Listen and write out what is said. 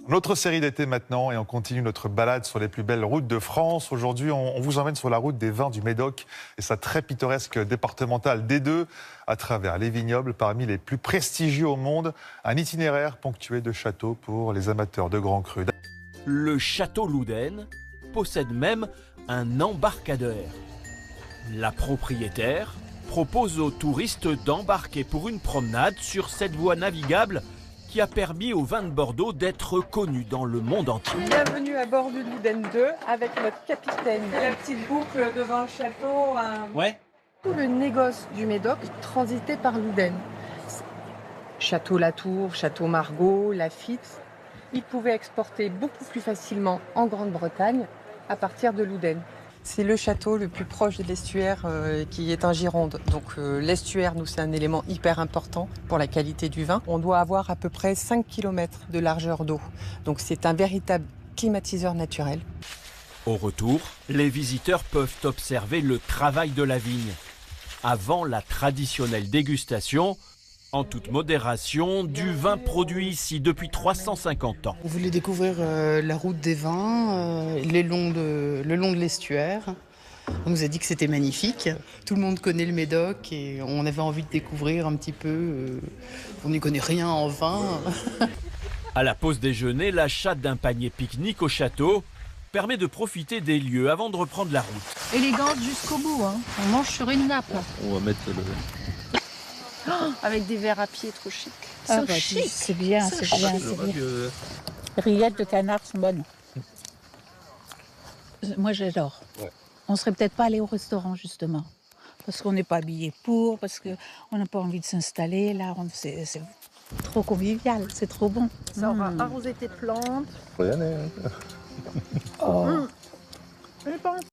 Notre série d'été maintenant et on continue notre balade sur les plus belles routes de France. Aujourd'hui, on vous emmène sur la route des vins du Médoc et sa très pittoresque départementale D2 à travers les vignobles parmi les plus prestigieux au monde. Un itinéraire ponctué de châteaux pour les amateurs de grands crus. Le château Louden possède même un embarcadère. La propriétaire propose aux touristes d'embarquer pour une promenade sur cette voie navigable qui a permis au vin de Bordeaux d'être connu dans le monde entier. Bienvenue à bord du Louden 2 avec notre capitaine. La petite boucle devant le château. Ouais. Tout le négoce du Médoc transitait par Louden. Château Latour, Château Margaux, Lafitte. Ils pouvaient exporter beaucoup plus facilement en Grande-Bretagne à partir de Louden. C'est le château le plus proche de l'estuaire qui est en Gironde. Donc l'estuaire, nous, c'est un élément hyper important pour la qualité du vin. On doit avoir à peu près 5 km de largeur d'eau. Donc c'est un véritable climatiseur naturel. Au retour, les visiteurs peuvent observer le travail de la vigne. Avant la traditionnelle dégustation, en toute modération, du vin produit ici depuis 350 ans. On voulait découvrir la route des vins, le long de l'estuaire. On nous a dit que c'était magnifique. Tout le monde connaît le Médoc et on avait envie de découvrir un petit peu. On n'y connaît rien en vin. À la pause déjeuner, l'achat d'un panier pique-nique au château permet de profiter des lieux avant de reprendre la route. Élégante jusqu'au bout, hein. On mange sur une nappe. On va mettre le... Avec des verres à pied trop chic. Ah bah, c'est bien, c'est bien, c'est bien. Les rillettes de canard sont bonnes. Moi, j'adore. Ouais. On serait peut-être pas allé au restaurant, justement. Parce qu'on n'est pas habillé pour, parce qu'on n'a pas envie de s'installer. Là, c'est trop convivial, c'est trop bon. Ça aura arrosé tes plantes. Faut y aller, hein. Oh. Je pense.